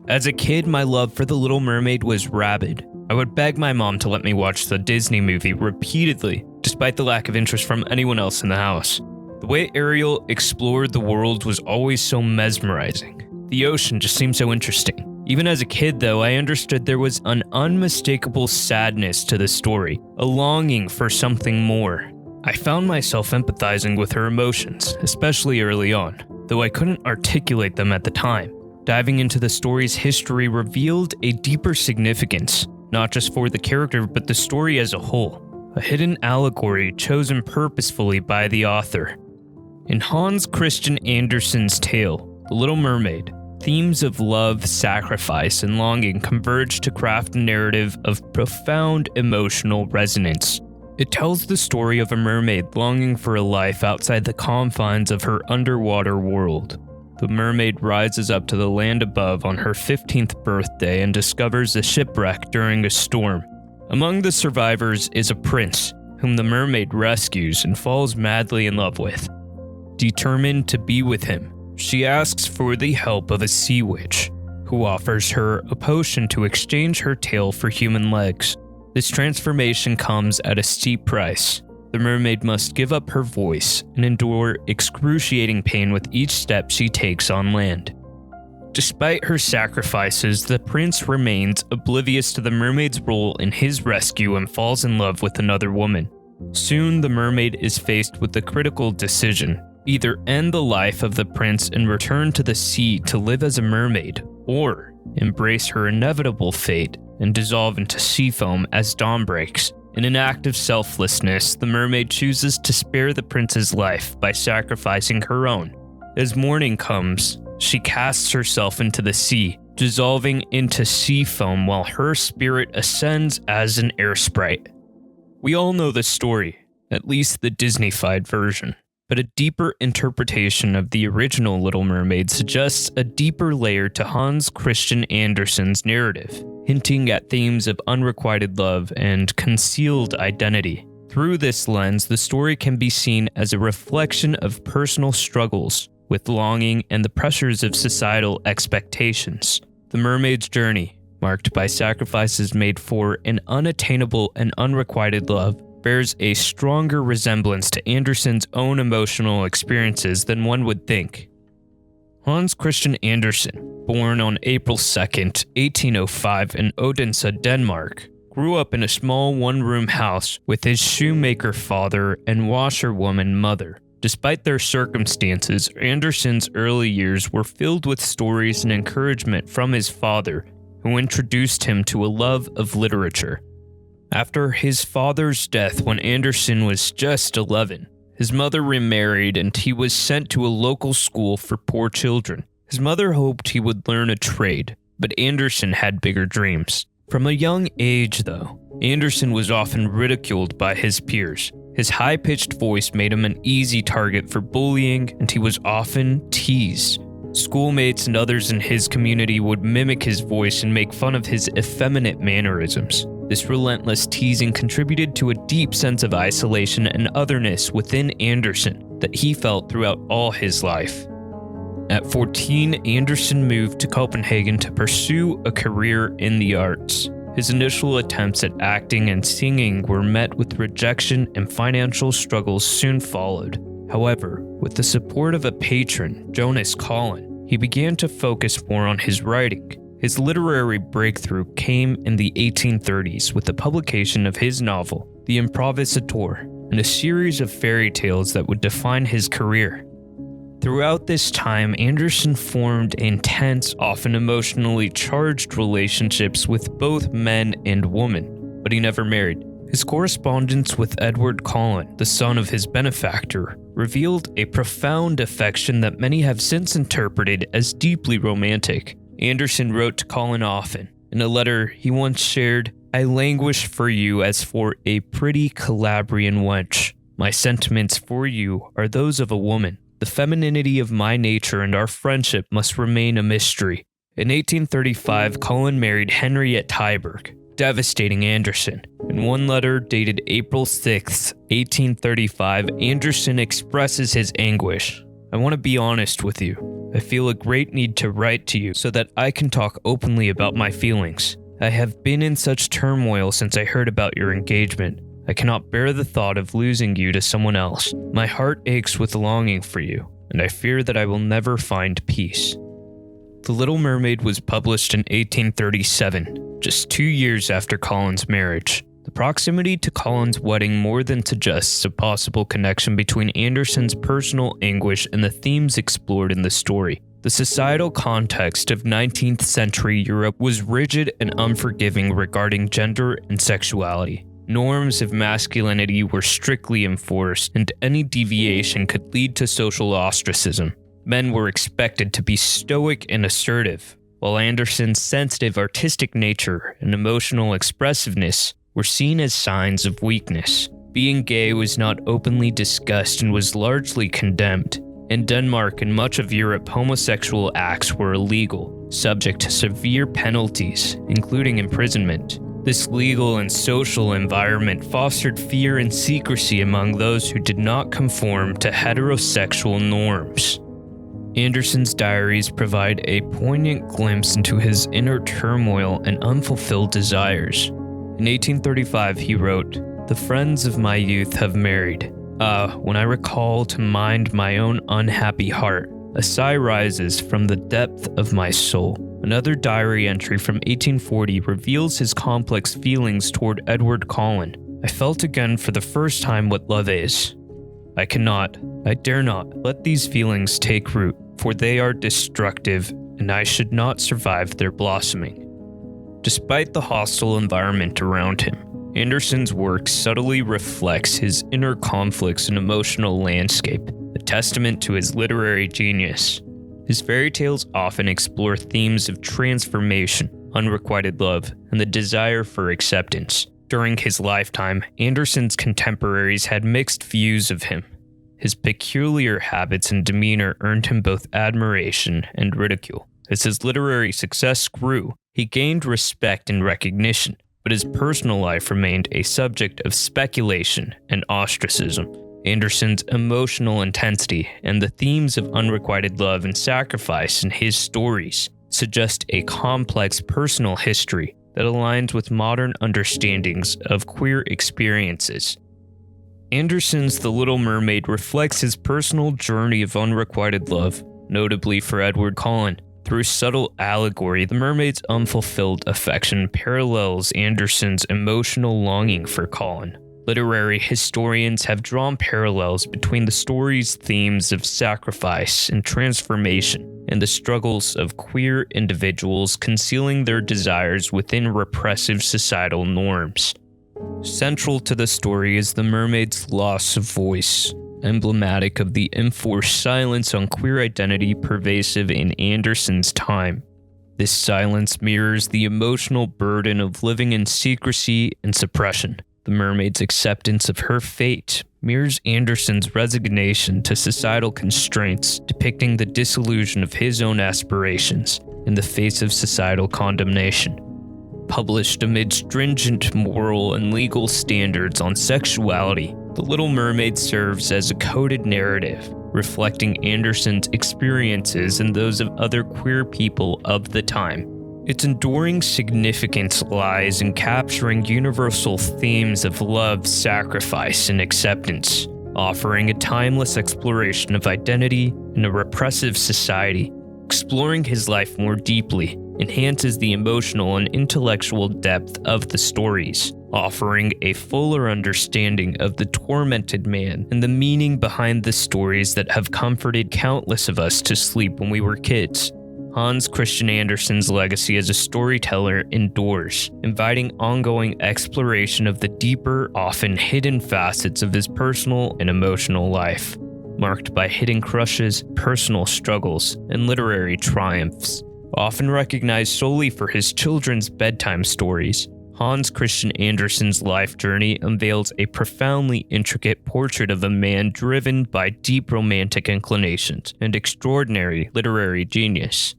As a kid, my love for The Little Mermaid was rabid. I would beg my mom to let me watch the Disney movie repeatedly, despite the lack of interest from anyone else in the house. The way Ariel explored the world was always so mesmerizing. The ocean just seemed so interesting. Even as a kid, though, I understood there was an unmistakable sadness to the story, a longing for something more. I found myself empathizing with her emotions, especially early on, though I couldn't articulate them at the time. Diving into the story's history revealed a deeper significance, not just for the character but the story as a whole, a hidden allegory chosen purposefully by the author. In Hans Christian Andersen's tale, The Little Mermaid, themes of love, sacrifice, and longing converge to craft a narrative of profound emotional resonance. It tells the story of a mermaid longing for a life outside the confines of her underwater world. The mermaid rises up to the land above on her 15th birthday and discovers a shipwreck during a storm. Among the survivors is a prince, whom the mermaid rescues and falls madly in love with. Determined to be with him, she asks for the help of a sea witch, who offers her a potion to exchange her tail for human legs. This transformation comes at a steep price. The mermaid must give up her voice and endure excruciating pain with each step she takes on land. Despite her sacrifices, the prince remains oblivious to the mermaid's role in his rescue and falls in love with another woman. Soon, the mermaid is faced with the critical decision: either end the life of the prince and return to the sea to live as a mermaid, or embrace her inevitable fate and dissolve into sea foam as dawn breaks. In an act of selflessness, the mermaid chooses to spare the prince's life by sacrificing her own. As morning comes, she casts herself into the sea, dissolving into sea foam while her spirit ascends as an air sprite. We all know the story, at least the Disney-fied version, but a deeper interpretation of the original Little Mermaid suggests a deeper layer to Hans Christian Andersen's narrative, hinting at themes of unrequited love and concealed identity. Through this lens, the story can be seen as a reflection of personal struggles with longing and the pressures of societal expectations. The mermaid's journey, marked by sacrifices made for an unattainable and unrequited love, bears a stronger resemblance to Andersen's own emotional experiences than one would think. Hans Christian Andersen, born on April 2nd, 1805 in Odense, Denmark, grew up in a small one-room house with his shoemaker father and washerwoman mother. Despite their circumstances, Andersen's early years were filled with stories and encouragement from his father, who introduced him to a love of literature. After his father's death when Andersen was just 11, his mother remarried and he was sent to a local school for poor children. His mother hoped he would learn a trade, but Andersen had bigger dreams. From a young age, though, Andersen was often ridiculed by his peers. His high-pitched voice made him an easy target for bullying, and he was often teased. Schoolmates and others in his community would mimic his voice and make fun of his effeminate mannerisms. This relentless teasing contributed to a deep sense of isolation and otherness within Andersen that he felt throughout all his life. At 14, Andersen moved to Copenhagen to pursue a career in the arts. His initial attempts at acting and singing were met with rejection, and financial struggles soon followed. However, with the support of a patron, Jonas Collin, he began to focus more on his writing. His literary breakthrough came in the 1830s with the publication of his novel, The Improvisator, and a series of fairy tales that would define his career. Throughout this time, Andersen formed intense, often emotionally charged relationships with both men and women, but he never married. His correspondence with Edward Collin, the son of his benefactor, revealed a profound affection that many have since interpreted as deeply romantic. Andersen wrote to Collin often. In a letter he once shared, "I languish for you as for a pretty Calabrian wench. My sentiments for you are those of a woman. The femininity of my nature and our friendship must remain a mystery." In 1835, Collin married Henriette Heiberg, devastating Andersen. In one letter dated April 6, 1835, Andersen expresses his anguish. I want to be honest with you. I feel a great need to write to you so that I can talk openly about my feelings. I have been in such turmoil since I heard about your engagement. I cannot bear the thought of losing you to someone else. My heart aches with longing for you, and I fear that I will never find peace. The Little Mermaid was published in 1837, just 2 years after Colin's marriage. The proximity to Colin's wedding more than suggests a possible connection between Andersen's personal anguish and the themes explored in the story. The societal context of 19th century Europe was rigid and unforgiving regarding gender and sexuality. Norms of masculinity were strictly enforced, and any deviation could lead to social ostracism. Men were expected to be stoic and assertive, while Andersen's sensitive artistic nature and emotional expressiveness were seen as signs of weakness. Being gay was not openly discussed and was largely condemned. In Denmark and much of Europe, homosexual acts were illegal, subject to severe penalties, including imprisonment. This legal and social environment fostered fear and secrecy among those who did not conform to heterosexual norms. Andersen's diaries provide a poignant glimpse into his inner turmoil and unfulfilled desires. In 1835, he wrote, "The friends of my youth have married. When I recall to mind my own unhappy heart, a sigh rises from the depth of my soul." Another diary entry from 1840 reveals his complex feelings toward Edward Colin. "I felt again for the first time what love is. I dare not let these feelings take root, for they are destructive, and I should not survive their blossoming." Despite the hostile environment around him, Andersen's work subtly reflects his inner conflicts and emotional landscape, a testament to his literary genius. His fairy tales often explore themes of transformation, unrequited love, and the desire for acceptance. During his lifetime, Andersen's contemporaries had mixed views of him. His peculiar habits and demeanor earned him both admiration and ridicule. As his literary success grew, he gained respect and recognition, but his personal life remained a subject of speculation and ostracism. Andersen's emotional intensity and the themes of unrequited love and sacrifice in his stories suggest a complex personal history that aligns with modern understandings of queer experiences. Andersen's The Little Mermaid reflects his personal journey of unrequited love, notably for Edward Cullen. Through subtle allegory, the mermaid's unfulfilled affection parallels Andersen's emotional longing for Colin. Literary historians have drawn parallels between the story's themes of sacrifice and transformation and the struggles of queer individuals concealing their desires within repressive societal norms. Central to the story is the mermaid's loss of voice, emblematic of the enforced silence on queer identity pervasive in Andersen's time. This silence mirrors the emotional burden of living in secrecy and suppression. The mermaid's acceptance of her fate mirrors Andersen's resignation to societal constraints, depicting the disillusion of his own aspirations in the face of societal condemnation. Published amid stringent moral and legal standards on sexuality, The Little Mermaid serves as a coded narrative, reflecting Andersen's experiences and those of other queer people of the time. Its enduring significance lies in capturing universal themes of love, sacrifice, and acceptance, offering a timeless exploration of identity in a repressive society. Exploring his life more deeply enhances the emotional and intellectual depth of the stories, offering a fuller understanding of the tormented man and the meaning behind the stories that have comforted countless of us to sleep when we were kids. Christian Andersen's legacy as a storyteller endures, inviting ongoing exploration of the deeper, often hidden facets of his personal and emotional life, marked by hidden crushes, personal struggles, and literary triumphs. Often recognized solely for his children's bedtime stories, Christian Andersen's life journey unveils a profoundly intricate portrait of a man driven by deep romantic inclinations and extraordinary literary genius.